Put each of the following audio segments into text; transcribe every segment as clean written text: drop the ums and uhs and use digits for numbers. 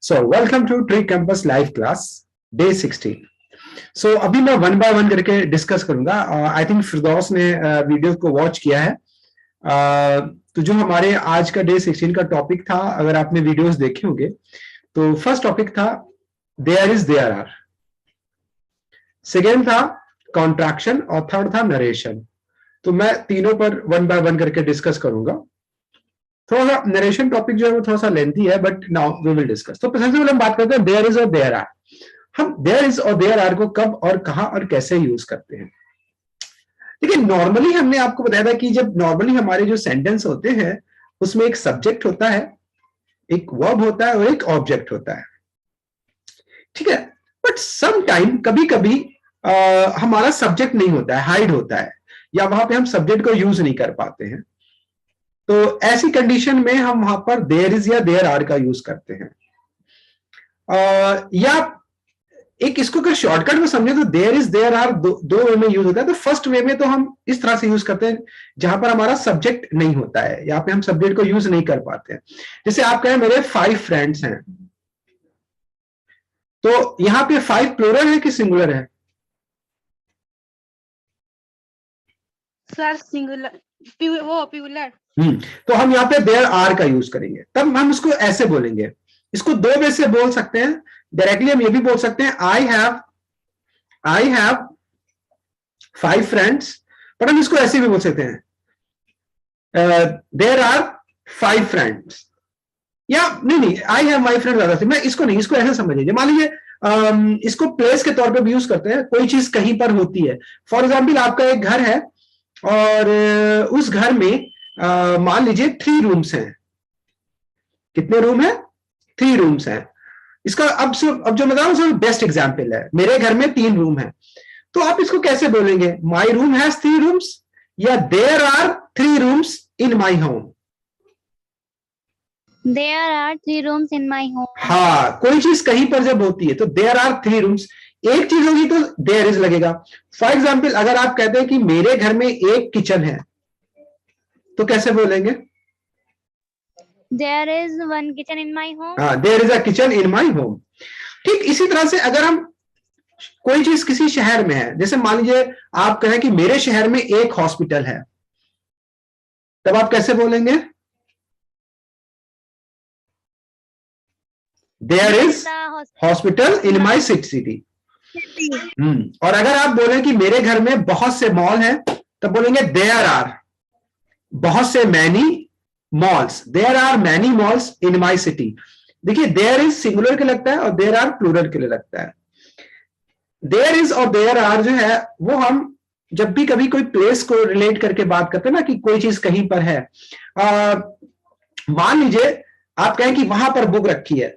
So welcome to Tree Campus live class day 16. So अभी मैं one by one करके discuss करूंगा। I think फिरदौस ने वीडियो को वॉच किया है। तो जो हमारे आज का डे 16 का टॉपिक था, अगर आपने वीडियोस देखे होंगे तो फर्स्ट टॉपिक था there is there are, second था कॉन्ट्रैक्शन और थर्ड था नरेशन। तो मैं तीनों पर वन बाय वन करके डिस्कस करूंगा। थोड़ा सा नरेशन टॉपिक जो है वो थोड़ा सा लेंथी है, but now we will discuss. तो सबसे पहले हम बात करते हैं देयर इज और देयर आर। हम देयर इज और देयर आर को कब और कहां और कैसे यूज करते हैं। देखिए, नॉर्मली हमने आपको बताया था कि जब नॉर्मली हमारे जो सेंटेंस होते हैं उसमें एक सब्जेक्ट होता है, एक वर्ब होता है और एक ऑब्जेक्ट होता है, ठीक है। बट सम टाइम कभी कभी हमारा सब्जेक्ट नहीं होता है, हाइड होता है, या वहां पे हम सब्जेक्ट को यूज नहीं कर पाते हैं। तो ऐसी कंडीशन में हम वहां पर देयर इज या देयर आर का यूज करते हैं। या एक इसको अगर शॉर्टकट में समझे तो देयर इज देयर आर दो वे में यूज होता है। तो फर्स्ट वे में तो हम इस तरह से यूज करते हैं जहां पर हमारा सब्जेक्ट नहीं होता है, यहाँ पे हम सब्जेक्ट को यूज नहीं कर पाते हैं। जैसे आप कहें मेरे 5 फ्रेंड्स हैं, तो यहाँ पे 5 प्लूरल है कि सिंगुलर है? सर सिंगुलर, वो प्लूरल। तो हम यहाँ पे देयर आर का यूज करेंगे। तब हम उसको ऐसे बोलेंगे। इसको दो वे से बोल सकते हैं। डायरेक्टली हम ये भी बोल सकते हैं आई हैव 5 फ्रेंड्स, पर हम इसको ऐसे भी बोल सकते हैं देयर आर 5 फ्रेंड्स। या नहीं, आई हैव माई फ्रेंड ज्यादा से, मैं इसको नहीं, इसको ऐसे समझ लीजिए। मान लीजिए इसको प्लेस के तौर पे भी यूज करते हैं। कोई चीज कहीं पर होती है, फॉर एग्जाम्पल आपका एक घर है और उस घर में मान लीजिए 3 रूम्स हैं। कितने रूम है? 3 रूम्स हैं। इसका अब जो मैं बताऊं उसका बेस्ट एग्जांपल है, मेरे घर में 3 रूम है। तो आप इसको कैसे बोलेंगे? माई रूम हैज 3 रूम्स या there are 3 rooms in my home. There are 3 rooms in my home. हाँ, कोई चीज कहीं पर जब होती है तो देयर आर 3 रूम्स। एक चीज होगी तो देयर इज लगेगा। फॉर एग्जाम्पल अगर आप कहते हैं कि मेरे घर में एक किचन है, तो कैसे बोलेंगे? There is one kitchen in my home. हाँ, there is a kitchen in my home. ठीक इसी तरह से अगर हम कोई चीज किसी शहर में है, जैसे मान लीजिए आप कहें कि मेरे शहर में एक हॉस्पिटल है, तब आप कैसे बोलेंगे? There is hospital in my city. और अगर आप बोले कि मेरे घर में बहुत से मॉल हैं, तब बोलेंगे देयर आर बहुत से many malls, there are many malls in my city. देखिए, देयर इज सिंगुलर के लगता है और देयर आर प्लूरल के लिए लगता है। देयर इज और देयर आर जो है वो हम जब भी कभी कोई प्लेस को रिलेट करके बात करते हैं ना, कि कोई चीज कहीं पर है। मान लीजिए आप कहें कि वहां पर बुक रखी है,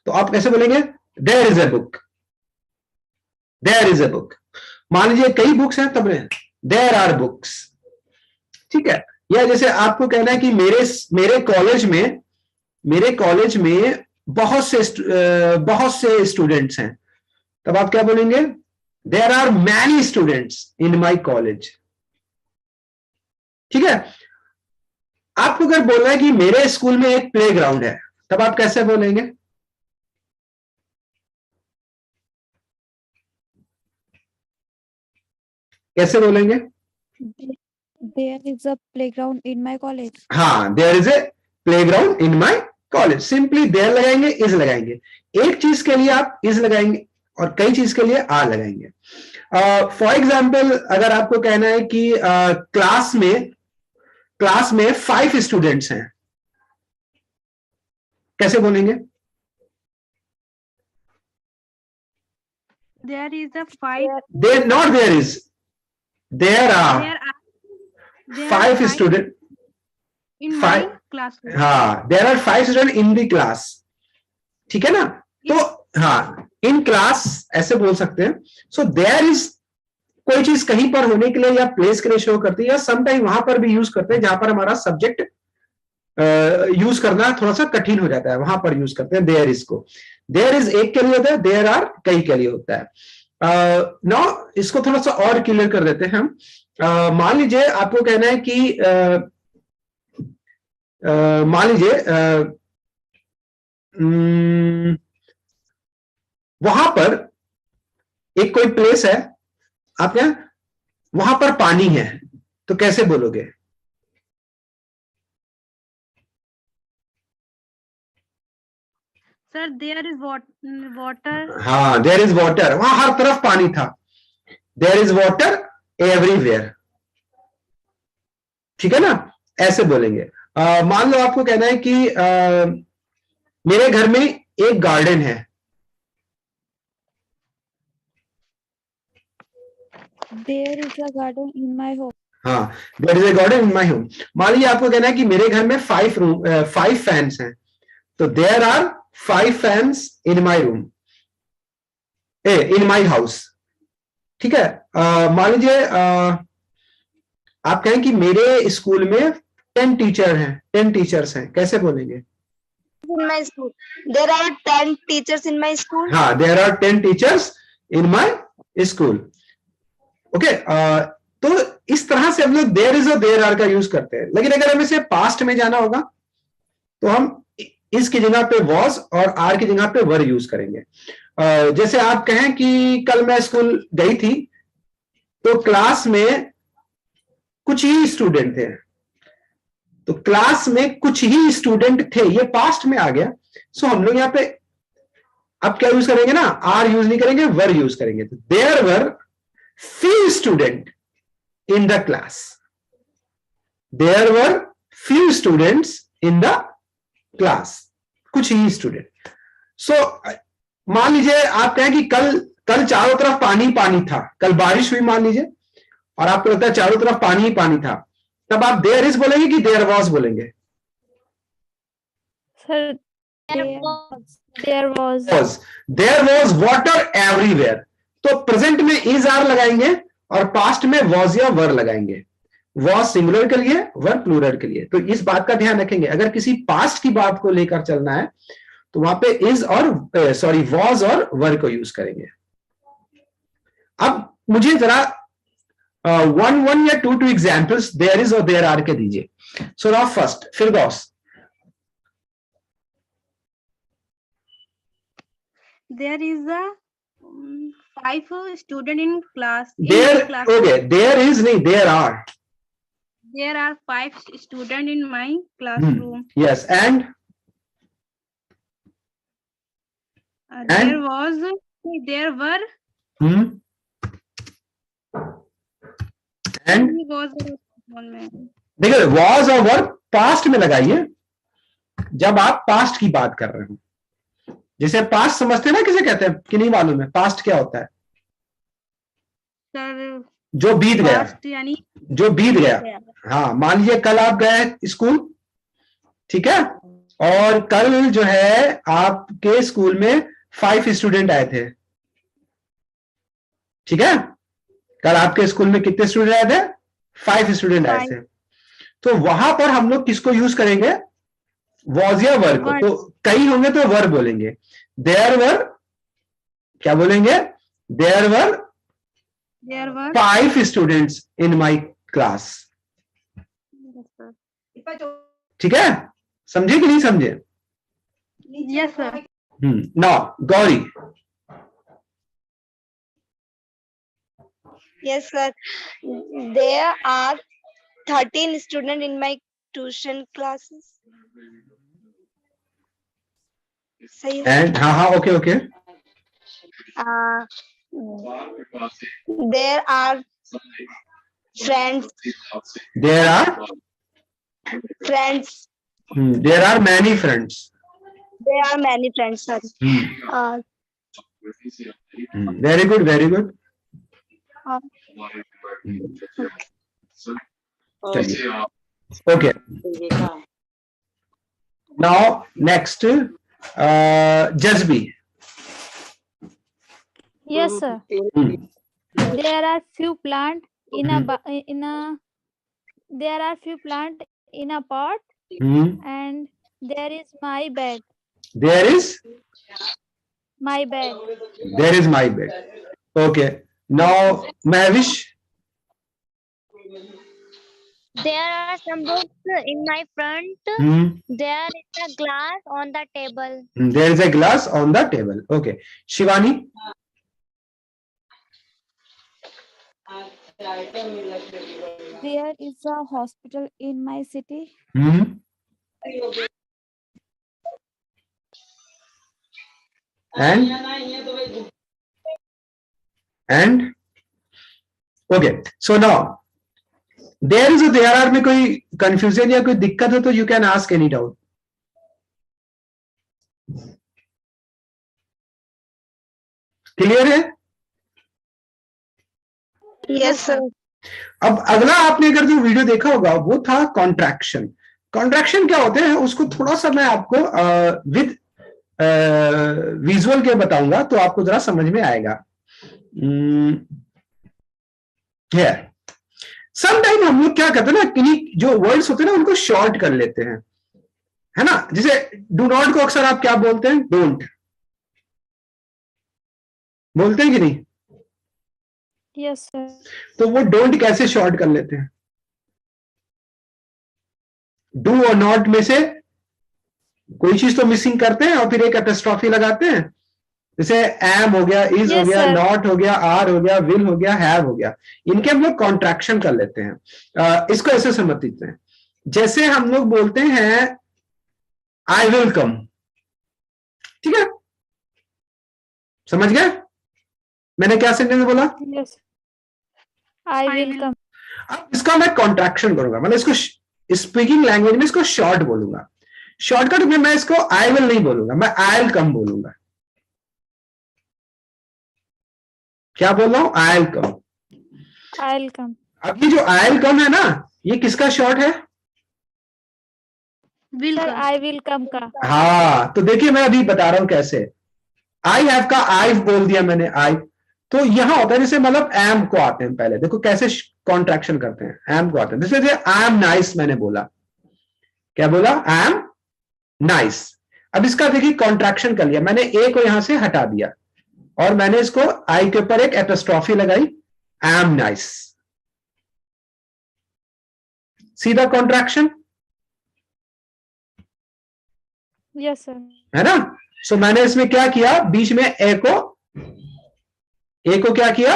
तो आप कैसे बोलेंगे? There is a book, there is a book. मान लीजिए कई बुक्स हैं, तब देयर आर बुक्स, ठीक है। या जैसे आपको कहना है कि मेरे कॉलेज में बहुत से स्टूडेंट्स हैं, तब आप क्या बोलेंगे? There are many students in my college, ठीक है। आपको अगर बोलना है कि मेरे स्कूल में एक प्लेग्राउंड है, तब आप कैसे बोलेंगे? कैसे बोलेंगे? There is a playground in my college. हाँ, there is a playground in my college. Simply there लगाएंगे, इज लगाएंगे। एक चीज के लिए आप इज लगाएंगे और कई चीज के लिए आर लगाएंगे। फॉर एग्जाम्पल अगर आपको कहना है कि क्लास में 5 स्टूडेंट्स हैं, कैसे बोलेंगे? There is a 5. Not there is, there are 5 students in my class. हाँ, there are 5 students in the class, ठीक है ना। तो हाँ, इन क्लास ऐसे बोल सकते हैं। सो देयर इज कोई चीज कहीं पर होने के लिए या प्लेस के लिए शो करती है, या समटाइम वहां पर भी यूज करते हैं जहां पर हमारा सब्जेक्ट यूज करना थोड़ा सा कठिन हो जाता है, वहां पर यूज करते हैं देयर इज को। देयर इज एक के लिए होता है, देयर आर कई के लिए होता है। नो, इसको थोड़ा सा और क्लियर कर देते हैं हम। मान लीजिए आपको कहना है कि मान लीजिए वहां पर एक कोई प्लेस है, आप क्या, वहां पर पानी है, तो कैसे बोलोगे? Sir, there is water. हाँ, देयर इज वाटर, वहां हर तरफ पानी था, देयर इज वाटर एवरीवेयर, ठीक है ना, ऐसे बोलेंगे। मान लो आपको कहना है कि मेरे घर में एक गार्डन है, There is a garden in my home. हाँ, there is a garden in my home. मान लीजिए आपको कहना है कि मेरे घर में 5 फैंस हैं, तो there are 5 fans in my room, in my house, ठीक है। मान लीजिए आप कहें कि मेरे स्कूल में 10 टीचर्स हैं, कैसे बोलेंगे? In my school, there are 10 teachers in my school. हाँ, there are 10 teachers in my school, okay. तो इस तरह से हम लोग देयर इज और देयर आर का यूज करते हैं। लेकिन अगर हमें से पास्ट में जाना होगा तो हम इस की जगह पे वॉज और आर की जगह पे वर यूज करेंगे। जैसे आप कहें कि कल मैं स्कूल गई थी, तो क्लास में कुछ ही स्टूडेंट थे, तो क्लास में कुछ ही स्टूडेंट थे, ये पास्ट में आ गया। सो हम लोग यहाँ पे अब क्या यूज करेंगे ना, आर यूज नहीं करेंगे, वर यूज करेंगे। तो there were few students in the class, there were few students in the class, कुछ ही स्टूडेंट। सो मान लीजिए आप कहें कि कल चारों तरफ पानी पानी था, कल बारिश हुई मान लीजिए, और आपको लगता है चारों तरफ पानी ही पानी था, तब आप देयर इज बोलेंगे कि देयर वॉज बोलेंगे? Sir, there was. There was water everywhere. तो प्रेजेंट में इज आर लगाएंगे और पास्ट में वॉज या वर लगाएंगे। वॉज सिंगुलर के लिए, वर प्लूरल के लिए। तो इस बात का ध्यान रखेंगे, अगर किसी पास्ट की बात को लेकर चलना है तो वहां पे इज और वॉज और वर को यूज करेंगे। अब मुझे जरा 1 या 2 एग्जाम्पल्स देयर इज और देयर आर के दीजिए। So now first Firdaus. There is a 5 student in class. There, class. Okay, there is नहीं, there are. There are 5 students in my classroom. Yes, and There were. And He was one man. देखिए, was और were past में लगाइए जब आप past की बात कर रहे हो। जैसे पास्ट समझते हैं ना, किसे कहते हैं कि नहीं मालूम है? पास्ट क्या होता है? Sir, जो बीत गया, past यानी जो बीत गया। हाँ, मान लीजिए कल आप गए स्कूल, ठीक है, और कल जो है आपके स्कूल में 5 स्टूडेंट आए थे, ठीक है। कल आपके स्कूल में कितने स्टूडेंट आए थे? 5 स्टूडेंट आए थे। तो वहां पर हम लोग किसको यूज करेंगे? वॉज या वर को। तो कई होंगे तो वर बोलेंगे। देयर वर, क्या बोलेंगे? There were there were 5 students in my class, ठीक है, समझे कि नहीं समझे? yes sir. Now Gauri. Yes, sir. There are 13 students in my tuition classes. सही है? एंड हाँ, okay. There are friends. There are Friends. There are many friends. There are many friends, sir. Very good, very good. चलिए, okay. Now next, Jazbi. Yes, sir. There are few plant in a there are few plant in a pot, and there is my bed. There is My bed. there is my bed. Okay. Now Mahvish. There are some books in my front. There is a glass on the table. There is a glass on the table. Okay. Shivani? There is a hospital in my city. And okay, so now there is a there are में कोई confusion या कोई दिक्कत हो तो you can ask any doubt. Clear है? Yes, sir. अब अगला आपने अगर जो वीडियो देखा होगा वो था कॉन्ट्रैक्शन. कॉन्ट्रैक्शन क्या होते हैं उसको थोड़ा सा मैं आपको विद विजुअल के बताऊंगा तो आपको जरा समझ में आएगा. समटाइम हम लोग क्या करते हैं ना, किन्हीं जो वर्ड्स होते हैं ना उनको शॉर्ट कर लेते हैं, है ना. जैसे डू नॉट को अक्सर आप क्या बोलते हैं? डोंट बोलते हैं कि नहीं? Yes, sir. तो वो डोंट कैसे शॉर्ट कर लेते हैं? डू और नॉट में से कोई चीज तो मिसिंग करते हैं और फिर एक एपिस्ट्रॉफी लगाते हैं. जैसे एम हो गया, इज हो Yes, गया, sir. नॉट हो गया, आर हो गया, विल हो गया, हैव हो गया. इनके हम लोग कॉन्ट्रैक्शन कर लेते हैं. इसको ऐसे समझते हैं जैसे हम लोग बोलते हैं आई विल कम. ठीक है, समझ गए मैंने क्या सेंटेंस बोला? Yes. I will come. अब इसका मैं कॉन्ट्रैक्शन करूंगा, मतलब इसको स्पीकिंग लैंग्वेज में इसको शॉर्ट बोलूंगा. शॉर्टकट में मैं इसको आई विल नहीं बोलूंगा, मैं आई विल कम बोलूंगा. क्या बोल रहा हूं? I will come. I'll come. अब ये जो आई विल कम है ना, ये किसका शॉर्ट है? will Sir, come. I will come का. हाँ, तो देखिए मैं अभी बता रहा हूं कैसे. आई हैव का आई बोल दिया मैंने, आई. तो यहां होता है जैसे मतलब एम को आते हैं पहले, देखो कैसे कॉन्ट्रैक्शन करते हैं. एम को आते हैं जैसे आई एम नाइस मैंने बोला. क्या बोला? I am nice. अब इसका देखिए कॉन्ट्रैक्शन कर लिया मैंने, ए को यहां से हटा दिया और मैंने इसको आई के ऊपर एक एपिस्ट्रॉफी लगाई, आई एम नाइस. सीधा कॉन्ट्रैक्शन Yes, sir. है ना. सो मैंने इसमें क्या किया, बीच में ए को क्या किया?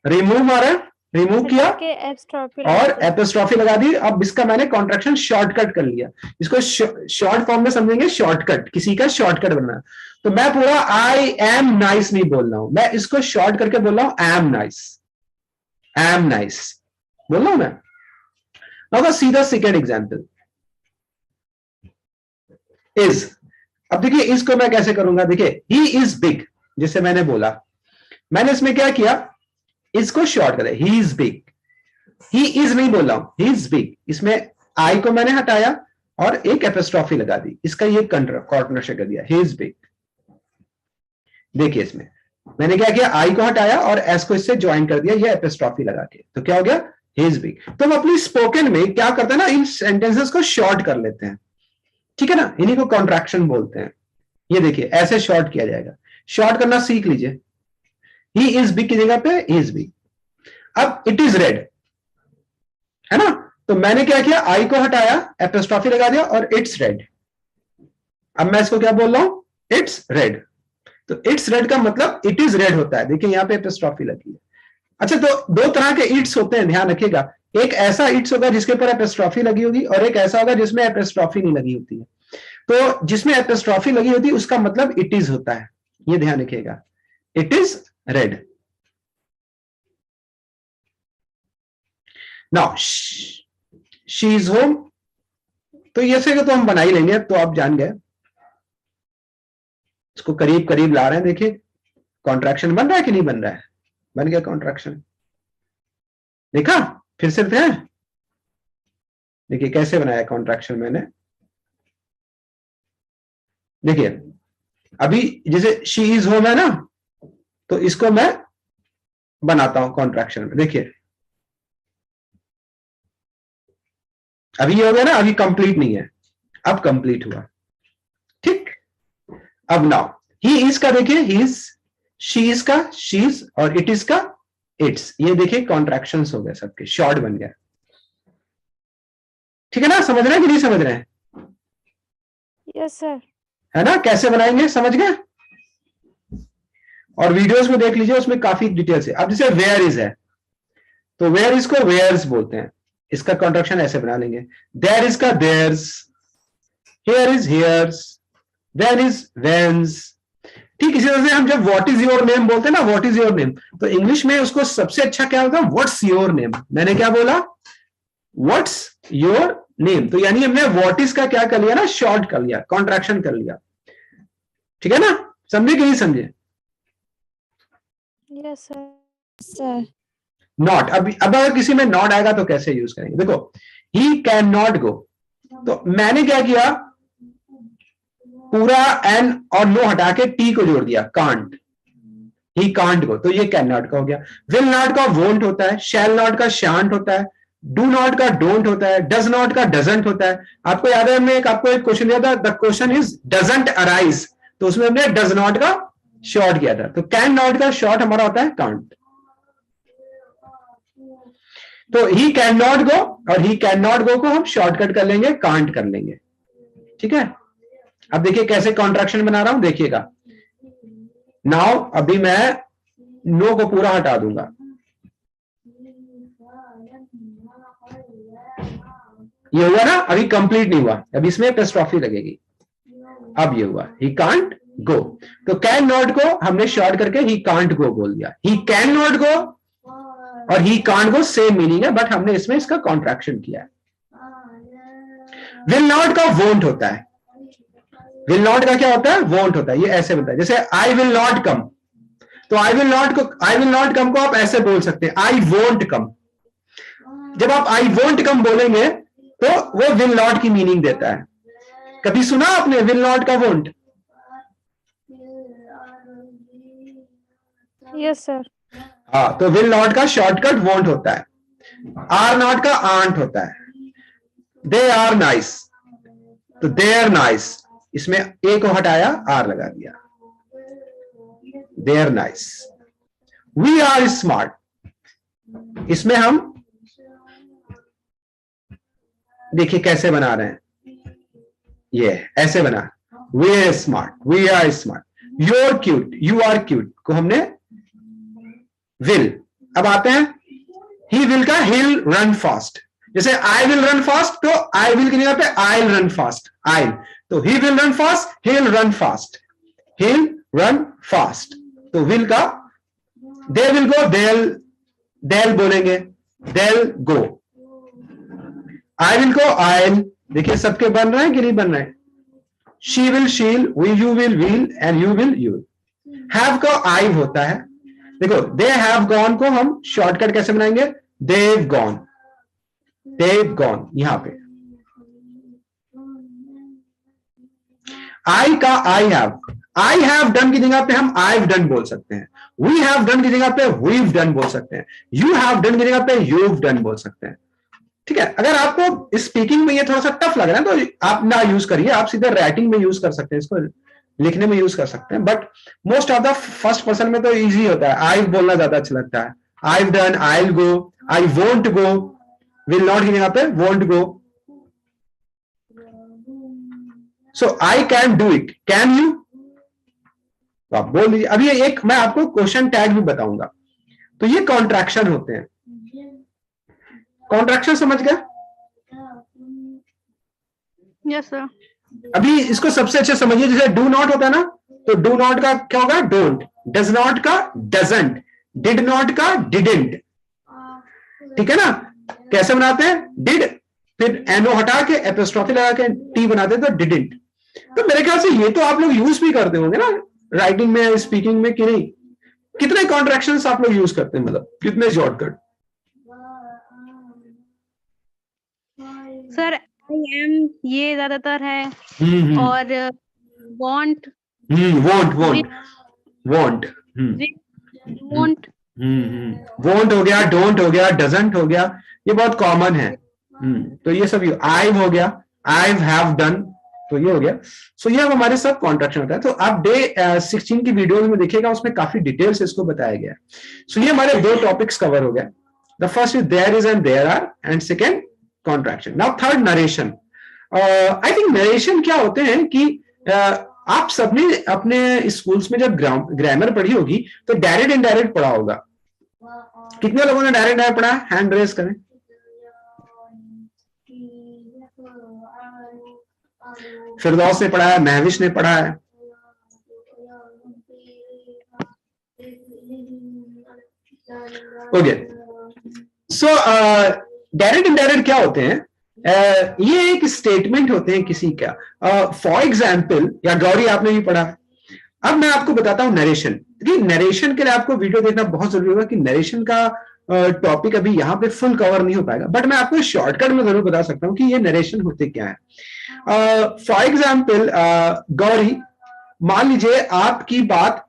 रिमूव मारा, रिमूव किया के apostrophe और लगा दो. एपिस्ट्रॉफी लगा दी. अब इसका मैंने कॉन्ट्रैक्शन शॉर्टकट कर लिया. इसको शॉर्ट फॉर्म में समझेंगे, शॉर्टकट, किसी का शॉर्टकट बनना. तो मैं पूरा आई एम नाइस नहीं बोल रहा हूं, मैं इसको शॉर्ट करके बोल रहा हूं एम नाइस. एम नाइस बोल रहा हूं मैं. अब सीधा सेकेंड एग्जाम्पल इज. अब देखिए इसको मैं कैसे करूंगा. देखिए ही इज बिग, जिसे मैंने बोला, मैंने इसमें क्या किया, इसको शॉर्ट करें, he is big. He is नहीं बोल रहा हूं, ही इज बिग. इसमें आई को मैंने हटाया और एक एपिस्ट्रॉफी लगा दी, इसका ये कॉन्ट्रैक्शन कर दिया, ही इज बिग. देखिए इसमें मैंने क्या किया, आई को हटाया और एस को इससे ज्वाइन कर दिया, ये एपिस्ट्रॉफी लगा के. तो क्या हो गया? He is big. तो हम अपनी स्पोकन में क्या करते हैं ना, इन सेंटेंसेस को शॉर्ट कर लेते हैं. ठीक है ना, इन्हीं को कॉन्ट्रैक्शन बोलते हैं. ये देखिए ऐसे शॉर्ट किया जाएगा. शॉर्ट करना सीख लीजिए. ही इज बिग की जगह पे ही इज बिग. अब इट इज रेड है ना, तो मैंने क्या किया, आई को हटाया, एपिस्ट्रॉफी लगा दिया और इट्स रेड. अब मैं इसको क्या बोल रहा हूं? It's red. तो इट्स रेड का मतलब इट इज रेड होता है. देखिए यहां पे एपिस्ट्रॉफी लगी है. अच्छा, तो दो तरह के इट्स होते हैं, ध्यान रखिएगा. एक ऐसा इट्स होगा जिसके ऊपर एपिस्ट्रॉफी लगी होगी और एक ऐसा होगा जिसमें एपिस्ट्रॉफी नहीं लगी होती है. तो जिसमें एपिस्ट्रॉफी लगी होती है उसका मतलब इट इज होता है. ये ध्यान रखिएगा, it is red. Now she is home, तो ये से तो हम बना ही लेंगे. तो आप जान गए, इसको करीब करीब ला रहे हैं. देखिए कॉन्ट्रैक्शन बन रहा है कि नहीं बन रहा है? बन गया कॉन्ट्रैक्शन. देखा फिर से ध्यान. देखिए कैसे बनाया कॉन्ट्रैक्शन मैंने. देखिए अभी जैसे शी इज होम है ना, तो इसको मैं बनाता हूं कॉन्ट्रैक्शन में. देखिए अभी ये हो गया ना, अभी कंप्लीट नहीं है, अब कंप्लीट हुआ. ठीक. अब नाउ ही इज का देखिए, ही इज, शी इज का शीज और इट इज का इट्स. ये देखिए कॉन्ट्रैक्शंस हो गए सबके, शॉर्ट बन गया. ठीक है ना, समझ रहे हैं कि नहीं समझ रहे हैं? Yes sir. है ना, कैसे बनाएंगे समझ गए? और वीडियोस को देख लीजिए, उसमें काफी डिटेल्स है। अब जैसे वेयर इज है, तो वेयर इज को वेयर्स बोलते हैं, इसका कॉन्ट्रैक्शन ऐसे बना लेंगे, देयर इज का there's, here is here's, then is when's. ठीक इसी तरह से हम जब व्हाट इज योर नेम बोलते हैं ना, व्हाट इज योर नेम, तो इंग्लिश में उसको सबसे अच्छा क्या होता है, व्हाट्स योर नेम। मैंने क्या बोला, व्हाट्स योर नेम, तो यानी हमने व्हाट इज का क्या कर लिया ना, शॉर्ट कर लिया, कॉन्ट्रैक्शन कर लिया। ठीक है ना, समझे कि नहीं समझे? Yes sir. नॉट, अब अगर किसी में नॉट आएगा तो कैसे यूज करेंगे? देखो, ही कैन नॉट गो, तो मैंने क्या किया, पूरा एन और नो हटा के टी को जोड़ दिया, कांट, ही कांट गो, तो ये कैन नॉट का हो गया। विल नॉट का वोंट होता है, शैल नॉट का शांट होता है, डू नॉट का डोंट होता है, डज नॉट का डजंट होता है। आपको याद है, हमने आपको एक क्वेश्चन दिया था, the question is doesn't arise, तो उसमें हमने डज नॉट का शॉर्ट किया था, तो कैन नॉट का शॉर्ट हमारा होता है कांट। तो ही कैन नॉट गो और ही कैन नॉट गो को हम शॉर्टकट कर लेंगे, कांट कर लेंगे। ठीक है, अब देखिए कैसे कॉन्ट्रैक्शन बना रहा हूं, देखिएगा। नाउ अभी मैं नो को पूरा हटा दूंगा, ये हुआ ना, अभी कंप्लीट नहीं हुआ, अभी इसमें एपॉस्ट्रोफी लगेगी। अब ये हुआ, ही कांट गो, तो कैन नॉट को हमने शॉर्ट करके ही कांट गो बोल दिया। ही कैन नॉट गो और he can't go same meaning है, बट हमने इसमें इसका कॉन्ट्रैक्शन किया है। विल नॉट का वोंट होता है, विल नॉट का क्या होता है, वोंट होता है, ये ऐसे बनता है, जैसे आई विल नॉट कम, तो आई विल नॉट कम को आप ऐसे बोल सकते हैं, आई वोंट कम। जब आप आई वोंट कम बोलेंगे तो वो विल नॉट की मीनिंग देता है। कभी सुना आपने विल नॉट का वोंट? Yes sir. हाँ, तो विल नॉट का शॉर्टकट वोंट होता है। आर नॉट का आंट होता है, दे आर नाइस, तो दे आर नाइस, इसमें ए को हटाया, आर लगा दिया, they are nice. We are smart, इसमें हम देखिए कैसे बना रहे हैं, ये ऐसे बना, we are smart, we are smart. You are cute, you are cute को हमने विल। अब आते हैं ही विल का, हिल रन फास्ट, जैसे आई विल रन फास्ट, तो आई विल की जगह पे आई रन फास्ट, आई, तो he will run fast, hill run fast, hill run fast. तो विल का दे विल गो, देल बोलेंगे, देल गो। आई विल को आयल, देखिए सबके बन रहे हैं कि नहीं बन रहे हैं? She will she'll, you will we'll and you will you. Have का आई होता है, देखो दे हैव गॉन को हम शॉर्टकट कैसे बनाएंगे, देव गॉन, देव गॉन। यहां पे आई का आई हैव डन की जगह पे हम आई डन बोल सकते हैं, वी हैव डन की जगह पे वीव डन बोल सकते हैं, यू हैव डन की जगह पे यूव डन बोल सकते हैं। ठीक है, अगर आपको स्पीकिंग में ये थोड़ा सा टफ लग रहा है तो आप ना यूज करिए, आप सीधे राइटिंग में यूज कर सकते हैं, इसको लिखने में यूज कर सकते हैं, but most of the first person में तो इजी होता है, आई बोलना ज्यादा अच्छा लगता है। I done, I will go, I won't go, will not की जगह पे won't go. So I can do it, can you, तो आप बोल लीजिए। अभी एक मैं आपको क्वेश्चन टैग भी बताऊंगा, तो ये कॉन्ट्रैक्शन होते हैं। कॉन्ट्रैक्शन समझ गए? Yes sir. अभी इसको सबसे अच्छे समझिए, जैसे डू नॉट होता है ना, तो डू नॉट का क्या होगा, डोंट, डज नॉट का डजंट, डिड नॉट का डिडंट। ठीक है ना, कैसे बनाते हैं, डिड फिर एनओ हटा के एपोस्ट्रोफी लगा के टी बनाते हैं, तो डिडंट। तो मेरे ख्याल से ये तो आप लोग यूज भी करते होंगे ना राइटिंग में, स्पीकिंग में, कि नहीं? कितने कॉन्ट्रैक्शंस आप लोग यूज करते हैं, मतलब कितने शॉर्टकट? सर आई एम ये ज्यादातर है, और want, won't, won't, want, won't हो गया, डोंट हो गया, डजंट हो गया, ये बहुत कॉमन है। तो ये सब, आई हो गया, आई हैव डन, तो ये हो गया। सो ये हमारे सब कॉन्ट्रैक्शन होता है। तो आप डे 16 की वीडियोस में देखिएगा, उसमें काफी डिटेल से इसको बताया गया है। सो ये हमारे दो टॉपिक्स कवर हो गए। The first is there is and there are, and second contraction. Now third, narration. I think narration क्या होते हैं कि आप सबने अपने स्कूल्स में जब ग्रामर पढ़ी होगी तो डायरेक्ट इनडायरेक्ट पढ़ा होगा. कितने लोगों ने डायरेक्ट डायरेक्ट पढ़ा? हैंड रेज करें. फिरदौस ने पढ़ा है, महविश ने पढ़ा है. ओके. सो डायरेक्ट इनडायरेक्ट क्या होते हैं? ये एक स्टेटमेंट होते हैं किसी का. फॉर एग्जाम्पल, या गौरी आपने भी पढ़ा. अब मैं आपको बताता हूं नरेशन. नरेशन के लिए आपको वीडियो देखना बहुत जरूरी होगा कि नरेशन का टॉपिक अभी यहाँ पे फुल कवर नहीं हो पाएगा, बट मैं आपको शॉर्टकट में जरूर बता सकता हूँ कि ये नरेशन होते क्या है. फॉर एग्जाम्पल, गौरी, मान लीजिए आपकी बात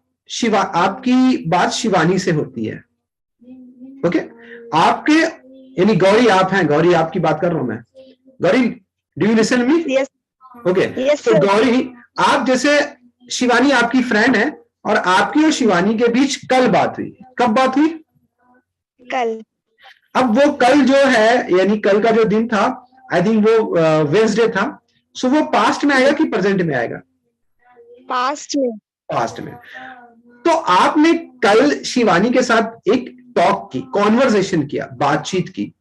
शिवानी से होती है. ओके. आपके, यानी गौरी आप हैं, गौरी आपकी बात कर रहा हूं मैं. Gauri, do you listen me? Yes. Okay. तो गौरी, आप जैसे, शिवानी आपकी फ्रेंड है और आपकी और शिवानी के बीच कल बात हुई. कब बात हुई? कल. अब वो कल जो है, यानी कल का जो दिन था, आई थिंक वो वेडनेसडे था. सो वो पास्ट में आएगा कि प्रेजेंट में आएगा? पास्ट में. पास्ट में. तो आपने कल शिवानी के साथ एक टॉक की, कॉन्वर्सेशन किया, बातचीत की.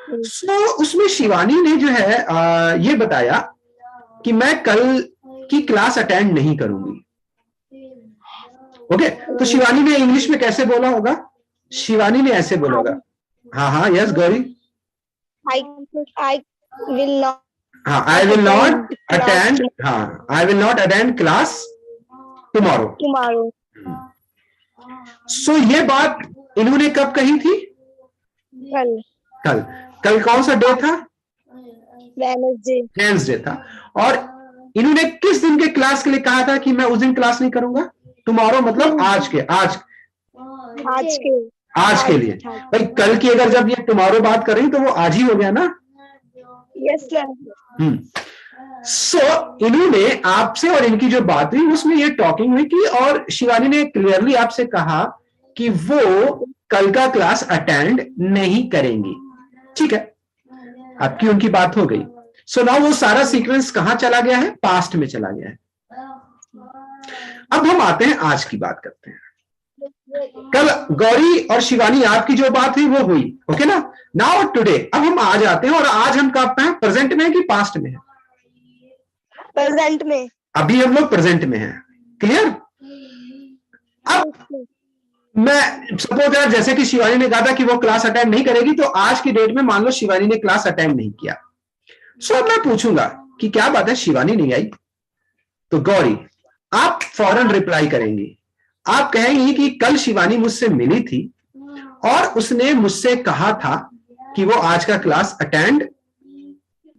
सो उसमें शिवानी ने जो है ये बताया कि मैं कल की क्लास अटेंड नहीं करूंगी. ओके. तो शिवानी ने इंग्लिश में कैसे बोला होगा? शिवानी ने ऐसे बोला होगा. हाँ हाँ, yes Gauri. I will not. हाँ, आई विल नॉट अटेंड. हाँ, I will not attend class tomorrow. Tomorrow. सो ये बात इन्होंने कब कही थी? कल. कल. कल कौन सा डे था? वेडनेसडे था. और इन्होंने किस दिन के क्लास के लिए कहा था कि मैं उस दिन क्लास नहीं करूंगा? टुमारो मतलब आज के, आज के लिए. भाई कल की अगर जब ये टुमारो बात कर रही तो वो आज ही हो गया ना. Yes sir. सो इन्होंने आपसे और इनकी जो बात हुई उसमें ये टॉकिंग हुई कि, और शिवानी ने क्लियरली आपसे कहा कि वो कल का क्लास अटेंड नहीं करेंगी. ठीक है, आपकी उनकी बात हो गई. सो नाउ वो सारा सीक्वेंस कहां चला गया है? पास्ट में चला गया है. अब हम आते हैं, आज की बात करते हैं. कल गौरी और शिवानी आपकी जो बात हुई वो हुई. ओके ना. नाउ टुडे, अब हम आज आते हैं. और आज हम कब हैं? प्रेजेंट में है कि पास्ट में है? प्रेजेंट में. अभी हम लोग प्रेजेंट में हैं. क्लियर? अब मैं सपोज यार, जैसे कि शिवानी ने कहा था कि वो क्लास अटेंड नहीं करेगी, तो आज की डेट में मान लो शिवानी ने क्लास अटेंड नहीं किया. सो अब मैं पूछूंगा कि क्या बात है, शिवानी नहीं आई? तो गौरी, आप फौरन रिप्लाई करेंगी. आप कहेंगी कि कल शिवानी मुझसे मिली थी और उसने मुझसे कहा था कि वो आज का क्लास अटेंड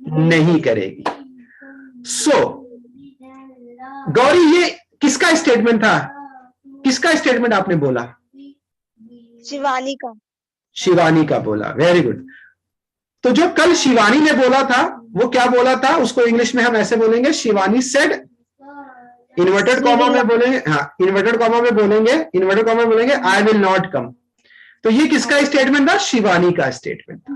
नहीं करेगी. सो गौरी, ये किसका स्टेटमेंट था? किसका स्टेटमेंट आपने बोला? शिवानी का. शिवानी का बोला. Very good. तो जो कल शिवानी ने बोला था वो क्या बोला था? उसको इंग्लिश में हम ऐसे बोलेंगे, शिवानी सेड, इन्वर्टेड कॉमा में बोलेंगे. हाँ, इन्वर्टेड कॉमा में बोलेंगे आई विल नॉट कम. तो ये किसका स्टेटमेंट था? शिवानी का स्टेटमेंट था.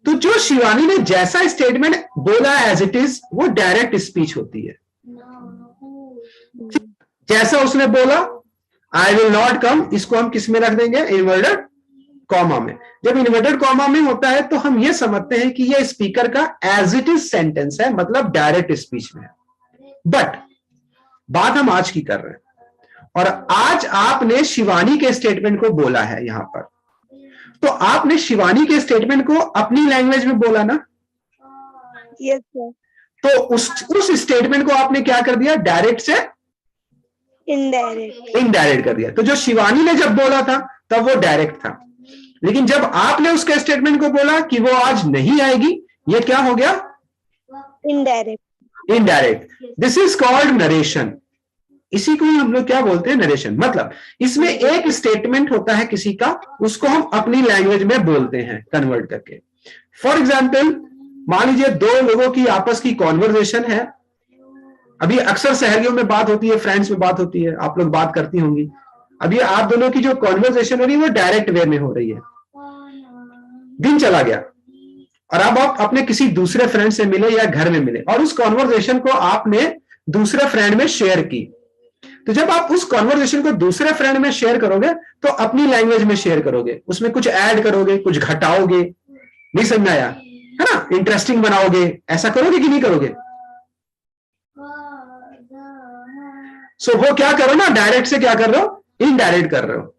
तो जो शिवानी ने जैसा स्टेटमेंट बोला एज इट इज, वो डायरेक्ट स्पीच होती है. जैसा उसने बोला आई विल नॉट कम, इसको हम किस में रख देंगे? इन्वर्टेड कॉमा में. जब इन्वर्टेड कॉमा में होता है तो हम ये समझते हैं कि ये स्पीकर का एज इट इज सेंटेंस है, मतलब डायरेक्ट स्पीच में है. बट बात हम आज की कर रहे हैं, और आज आपने शिवानी के स्टेटमेंट को बोला है यहां पर. तो आपने शिवानी के स्टेटमेंट को अपनी लैंग्वेज में बोला ना? Yes sir. तो उस स्टेटमेंट को आपने क्या कर दिया? डायरेक्ट से इनडायरेक्ट कर दिया. तो जो शिवानी ने जब बोला था तब वो डायरेक्ट था, लेकिन जब आपने उसके स्टेटमेंट को बोला कि वो आज नहीं आएगी, ये क्या हो गया? Indirect. This is called narration. इसी को हम लोग क्या बोलते हैं? नरेशन. मतलब इसमें एक स्टेटमेंट होता है किसी का, उसको हम अपनी लैंग्वेज में बोलते हैं कन्वर्ट करके. फॉर एग्जाम्पल, मान लीजिए दो लोगों की आपस की कॉन्वर्सेशन है. अभी अक्सर सहेलियों में बात होती है, फ्रेंड्स में बात होती है, आप लोग बात करती होंगी. अभी आप दोनों की जो कॉन्वर्सेशन हो रही है वो डायरेक्ट वे में हो रही है. दिन चला गया, और अब आप अपने किसी दूसरे फ्रेंड से मिले या घर में मिले और उस कॉन्वर्जेशन को आपने दूसरे फ्रेंड में शेयर की। तो जब आप उस कॉन्वर्जेशन को दूसरे फ्रेंड में शेयर करोगे तो अपनी लैंग्वेज में शेयर करोगे, उसमें कुछ ऐड करोगे, कुछ घटाओगे, नहीं समझ में आया है ना, इंटरेस्टिंग बनाओगे, ऐसा करोगे कि नहीं करोगे? सो वो क्या करो ना, डायरेक्ट से क्या कर रहे हो, इनडायरेक्ट कर रहे हो,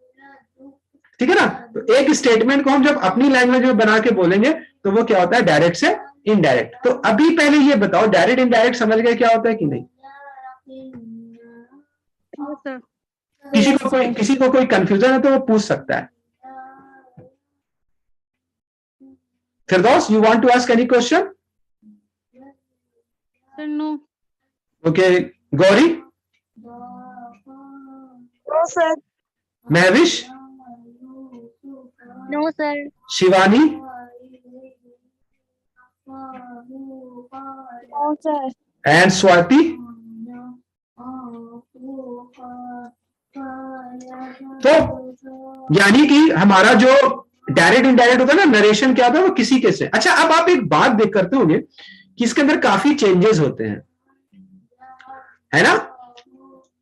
ठीक है ना। तो एक स्टेटमेंट को हम जब अपनी लैंग्वेज में बना के बोलेंगे तो वो क्या होता है, डायरेक्ट से इनडायरेक्ट। तो अभी पहले ये बताओ, डायरेक्ट इनडायरेक्ट समझ गए क्या होता है कि नहीं? किसी को कोई कंफ्यूजन है तो वो पूछ सकता है। Firdaus, you want to ask any question? No. Okay, Gauri? No sir. Mahvish? No, sir. Shivani? No, sir. And Swati? तो यानी कि हमारा जो डायरेक्ट इनडायरेक्ट होता है ना, नरेशन क्या होता है वो किसी के से। अच्छा, अब आप एक बात देख करते होंगे कि इसके अंदर काफी चेंजेस होते हैं, है ना।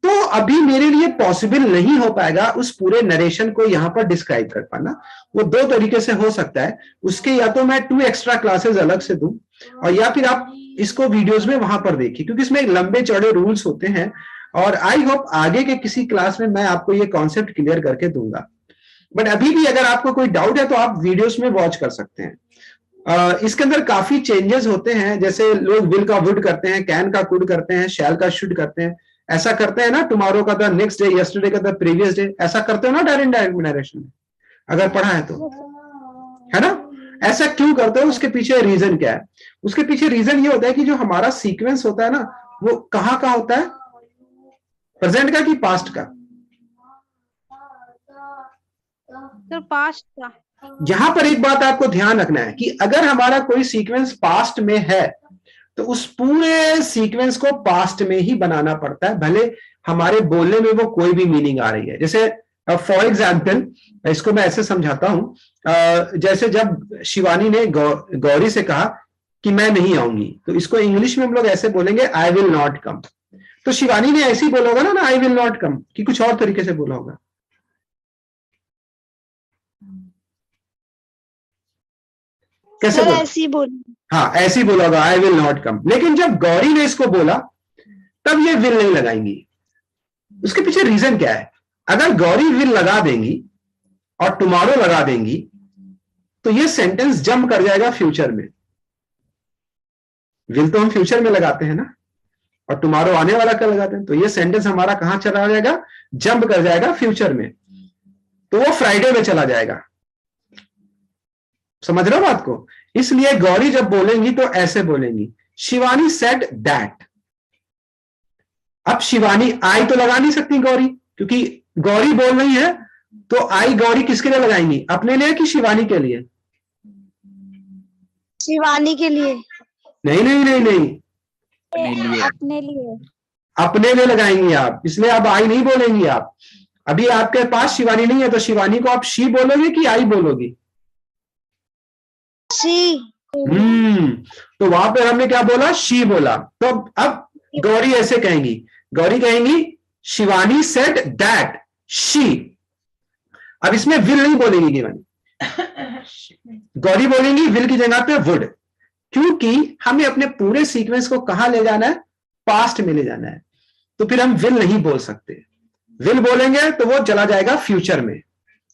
तो अभी मेरे लिए पॉसिबल नहीं हो पाएगा उस पूरे नरेशन को यहां पर डिस्क्राइब कर पाना। वो दो तरीके से हो सकता है, उसके या तो मैं 2 एक्स्ट्रा क्लासेस अलग से दूं और या फिर आप इसको वीडियोस में वहां पर देखिए, क्योंकि इसमें लंबे चौड़े रूल्स होते हैं और आई होप आगे के किसी क्लास में मैं आपको ये कॉन्सेप्ट क्लियर करके दूंगा। बट अभी भी अगर आपको कोई डाउट है तो आप वीडियोस में वॉच कर सकते हैं। इसके अंदर काफी चेंजेस होते हैं, जैसे लोग विल का वुड करते हैं, कैन का कुड करते हैं, शैल का शुड करते हैं, ऐसा करते हैं ना। टुमारो का था नेक्स्ट डे, यस्टरडे का था प्रीवियस डे, ऐसा करते हो ना डायरेक्ट डायरेक्ट नरेशन में, अगर पढ़ा है तो, है ना। ऐसा क्यों करते हो, उसके पीछे रीजन क्या है? उसके पीछे रीजन ये होता है कि जो हमारा सीक्वेंस होता है ना, वो कहाँ का होता है, प्रेजेंट का कि पास्ट का? सर पास्ट का। यहां पर एक बात आपको ध्यान रखना है कि अगर हमारा कोई सीक्वेंस पास्ट में है तो उस पूरे सीक्वेंस को पास्ट में ही बनाना पड़ता है, भले हमारे बोलने में वो कोई भी मीनिंग आ रही है। जैसे फॉर एग्जाम्पल इसको मैं ऐसे समझाता हूं, जैसे जब शिवानी ने गौरी से कहा कि मैं नहीं आऊंगी, तो इसको इंग्लिश में हम लोग ऐसे बोलेंगे, आई विल नॉट कम। तो शिवानी ने ऐसे ही बोला होगा ना, आई विल नॉट कम, कि कुछ और तरीके से बोला होगा? कैसे बोला? ऐसे ही बोल। हाँ, ऐसे ही बोला होगा, आई विल नॉट कम। लेकिन जब गौरी ने इसको बोला तब ये विल नहीं लगाएंगी। उसके पीछे रीजन क्या है? अगर गौरी विल लगा देंगी और टुमारो लगा देंगी तो ये सेंटेंस जंप कर जाएगा फ्यूचर में। विल तो हम फ्यूचर में लगाते हैं ना, और टुमारो आने वाला कल लगाते हैं, तो ये सेंटेंस हमारा कहां चला जाएगा, जंप कर जाएगा फ्यूचर में, तो वो फ्राइडे में चला जाएगा। समझ रहे हो बात को? इसलिए गौरी जब बोलेंगी तो ऐसे बोलेंगी, शिवानी सेड दैट। अब शिवानी आई तो लगा नहीं सकती गौरी, क्योंकि गौरी बोल रही है, तो आई गौरी किसके लिए लगाएंगी, अपने लिए कि शिवानी के लिए? शिवानी के लिए। नहीं नहीं नहीं नहीं, अपने लिए। अपने लिए लगाएंगी आप, इसलिए अब आई नहीं बोलेंगी आप। अभी आपके पास शिवानी नहीं है, तो शिवानी को आप शी बोलोगे कि आई बोलोगी? शी। तो वहां पे हमने क्या बोला, शी बोला। तो अब गौरी ऐसे कहेंगी, गौरी कहेंगी शिवानी सेड दैट शी। अब इसमें विल नहीं बोलेंगी शिवानी, गौरी बोलेंगी विल की जगह पे वुड, क्योंकि हमें अपने पूरे सीक्वेंस को कहां ले जाना है, पास्ट में ले जाना है। तो फिर हम विल नहीं बोल सकते। विल बोलेंगे तो वो चला जाएगा फ्यूचर में,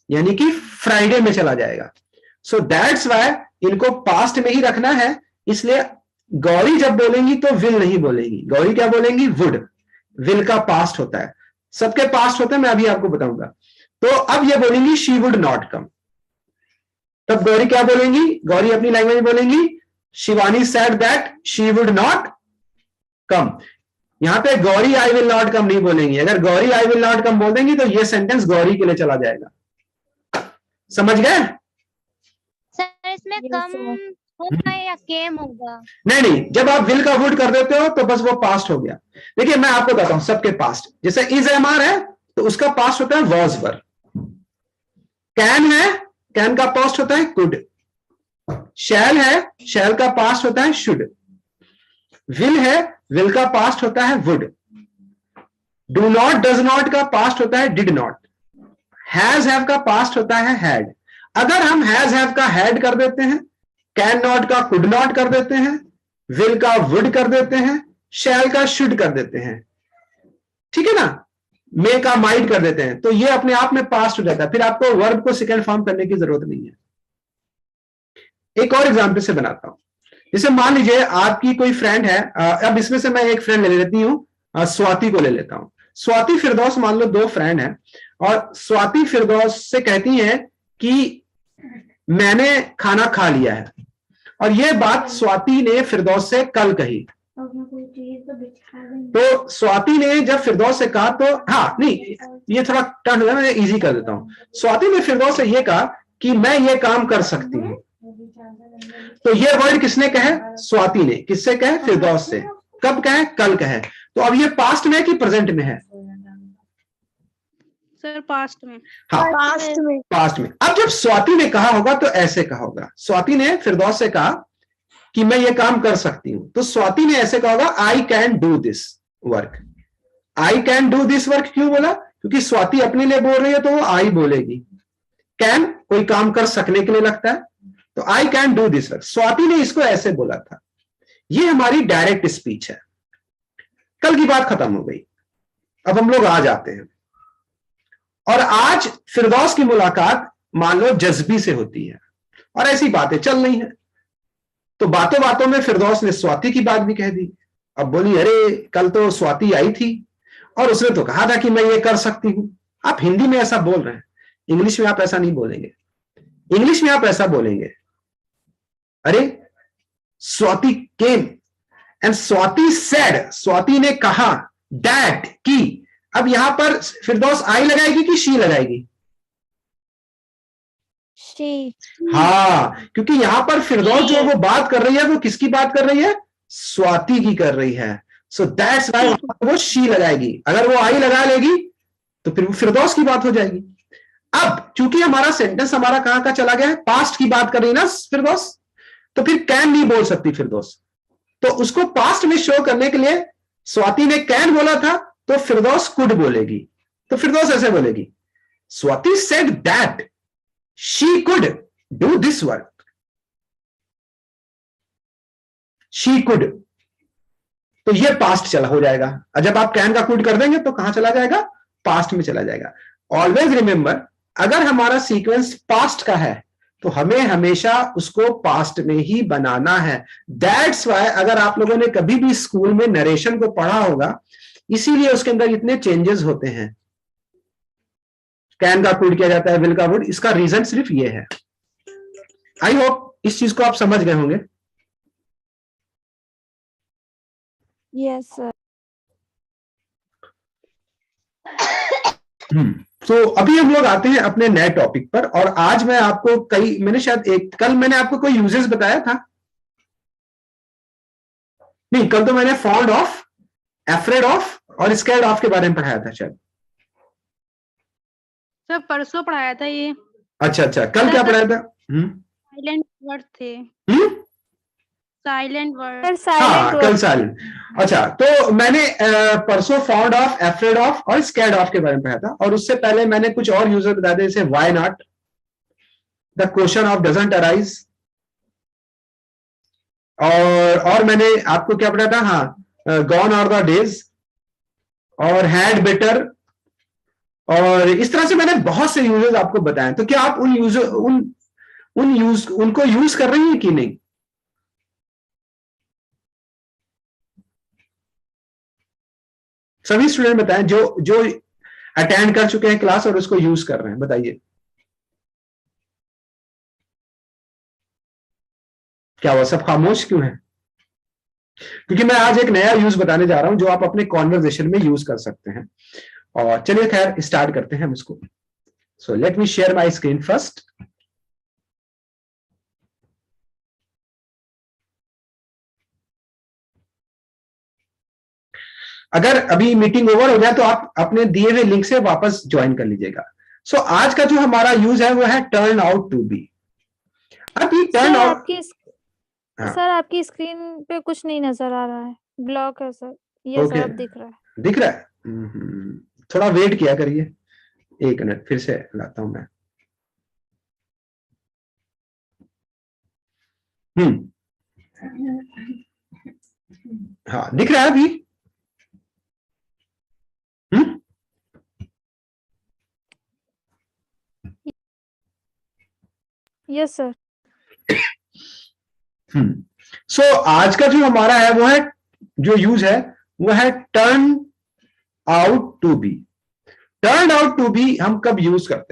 यानी कि फ्राइडे में चला जाएगा। सो दैट्स वाई इनको पास्ट में ही रखना है। इसलिए गौरी जब बोलेंगी तो विल नहीं बोलेंगी, गौरी क्या बोलेंगी, वुड। विल का पास्ट होता है, सबके पास्ट होता है, मैं अभी आपको बताऊंगा। तो अब ये बोलेंगी शी वुड नॉट कम। तब गौरी क्या बोलेंगी, गौरी अपनी लैंग्वेज में बोलेंगी, Shivani said that she would not come. यहां पे Gauri I will not come नहीं बोलेंगी। अगर Gauri I will not come बोल देंगी तो ये सेंटेंस गौरी के लिए चला जाएगा। समझ गए? सर इसमें कम होगा या केम होगा? नहीं नहीं, जब आप विल का वुड कर देते हो तो बस वो पास्ट हो गया। देखिए मैं आपको बताता हूं, सबके पास्ट, जैसे इज एमआर है तो उसका पास्ट होता है वॉज वर। कैन है, कैन का पास्ट होता है कुड। शैल है, शैल का पास्ट होता है शुड। विल है, विल का पास्ट होता है would. Do not, does not का पास्ट होता है डिड नॉट। हैज हैव का पास्ट होता है हैड। अगर हम हैज हैव का हैड कर देते हैं, कैन नॉट का कुड नॉट कर देते हैं, विल का वुड कर देते हैं, शैल का शुड कर देते हैं, ठीक है ना, मे का माइट कर देते हैं, तो ये अपने आप में पास्ट हो जाता है। फिर आपको वर्ब को सेकेंड फॉर्म करने की जरूरत नहीं है। एक और एग्जाम्पल से बनाता हूं। जैसे मान लीजिए आपकी कोई फ्रेंड है, अब इसमें से मैं एक फ्रेंड ले लेती हूं, स्वाति को ले लेता हूं। स्वाति फिरदौस, मान लो दो फ्रेंड हैं, और स्वाति फिरदौस से कहती है कि मैंने खाना खा लिया है, और यह बात स्वाति ने फिरदौस से कल कही। तो स्वाति ने जब फिरदौस से कहा, तो हाँ नहीं, ये थोड़ा टर्न है, मैं इजी कर देता हूं। स्वाति ने फिरदौस से यह कहा कि मैं ये काम कर सकती हूं। तो ये वर्ड किसने कहे? स्वाति ने। किससे कहे? फिरदौस से। कब कहे? कल कहे। तो अब ये पास्ट में है कि प्रेजेंट में है? सर पास्ट में। हाँ, पास्ट में। पास्ट में। अब जब स्वाति ने कहा होगा तो ऐसे कहा होगा, स्वाति ने फिरदौस से कहा कि मैं ये काम कर सकती हूं, तो स्वाति ने ऐसे कहा होगा, I can do this work. I can do this work क्यों बोला? क्योंकि स्वाति अपने लिए बोल रही है, तो वो आई बोलेगी। कैन कोई काम कर सकने के लिए लगता है, तो I can do this work. Swati ने इसको ऐसे बोला था। ये हमारी डायरेक्ट स्पीच है। कल की बात खत्म हो गई, अब हम लोग आज आते हैं। और आज फिरदौस की मुलाकात मान लो जज्बी से होती है, और ऐसी बातें चल रही हैं, तो बातों बातों में फिरदौस ने स्वाति की बात भी कह दी। अब बोली, अरे कल तो स्वाति आई थी और उसने तो कहा था कि मैं ये कर सकती हूं। आप हिंदी में ऐसा बोल रहे हैं, इंग्लिश में आप ऐसा नहीं बोलेंगे। इंग्लिश में आप ऐसा बोलेंगे, अरे Swati came and Swati said, Swati ने कहा, दैट की। अब यहां पर फिरदौस आई लगाएगी कि शी लगाएगी? शी। हाँ, क्योंकि यहां पर फिरदौस जो वो बात कर रही है, वो किसकी बात कर रही है? स्वाति की कर रही है। सो दैट्स व्हाई वो शी लगाएगी। अगर वो आई लगा लेगी तो फिर वो फिरदौस की बात हो जाएगी। अब चूंकि हमारा सेंटेंस हमारा कहां का चला गया है, पास्ट की बात कर रही है ना फिरदौस, तो फिर कैन नहीं बोल सकती फिरदौस। तो उसको पास्ट में शो करने के लिए स्वाति ने कैन बोला था, तो फिरदौस कुड बोलेगी। तो फिरदौस ऐसे बोलेगी, Swati said that she could do this work. She could, तो ये पास्ट चला हो जाएगा। और जब आप कैन का कुड कर देंगे तो कहां चला जाएगा? पास्ट में चला जाएगा। ऑलवेज रिमेंबर, अगर हमारा सीक्वेंस पास्ट का है तो हमें हमेशा उसको पास्ट में ही बनाना है। दैट्स वाई अगर आप लोगों ने कभी भी स्कूल में नरेशन को पढ़ा होगा, इसीलिए उसके अंदर इतने चेंजेस होते हैं। कैन का कुड किया जाता है, विल का वुड, इसका रीजन सिर्फ ये है। आई होप इस चीज को आप समझ गए होंगे। Yes sir. तो अभी हम लोग आते हैं अपने नए टॉपिक पर। और आज मैं आपको मैंने शायद कल मैंने आपको कोई यूजेस बताया था नहीं, कल तो मैंने फॉन्ड ऑफ, एफ्रेड ऑफ और स्कैर्ड ऑफ के बारे में पढ़ाया था शायद। सर परसों पढ़ाया था ये। अच्छा, कल क्या पढ़ाया था? साइलेंट वर्ड थे। Silent word. हाँ, कल साइलेंट। अच्छा, तो मैंने परसों फाउंड ऑफ, एफ्रेड ऑफ और स्कैर्ड ऑफ के बारे में पढ़ा था। और उससे पहले मैंने कुछ और यूजर बता दिए, जैसे why not, the question of doesn't arise, और मैंने आपको क्या पढ़ा था? हाँ, गॉन आर द डेज और हैड बेटर, और इस तरह से मैंने बहुत से यूजर्स आपको बताए। तो क्या आप उनको यूज कर रही हैं कि नहीं? सभी स्टूडेंट बताएं जो अटेंड कर चुके हैं क्लास और उसको यूज कर रहे हैं, बताइए क्या वो सब खामोश क्यों है? क्योंकि मैं आज एक नया यूज बताने जा रहा हूं जो आप अपने कॉन्वर्सेशन में यूज कर सकते हैं। और चलिए खैर स्टार्ट करते हैं हम इसको। So let me share my screen first. अगर अभी मीटिंग ओवर हो जाए तो आप अपने दिए हुए लिंक से वापस ज्वाइन कर लीजिएगा। सो आज का जो हमारा यूज है वो है टर्न आउट टू बी। अभी टर्न आउट, सर आपकी स्क्रीन पे कुछ नहीं नजर आ रहा है, ब्लॉक है सर। ये Okay. सर अब दिख रहा है। दिख रहा है? थोड़ा वेट किया करिए, 1 मिनट फिर से लाता हूं मैं। हाँ दिख रहा है अभी? Yes sir. सो आज का जो हमारा है वो है, जो यूज है वो है turn out to be. Turn out to be हम कब यूज करते हैं?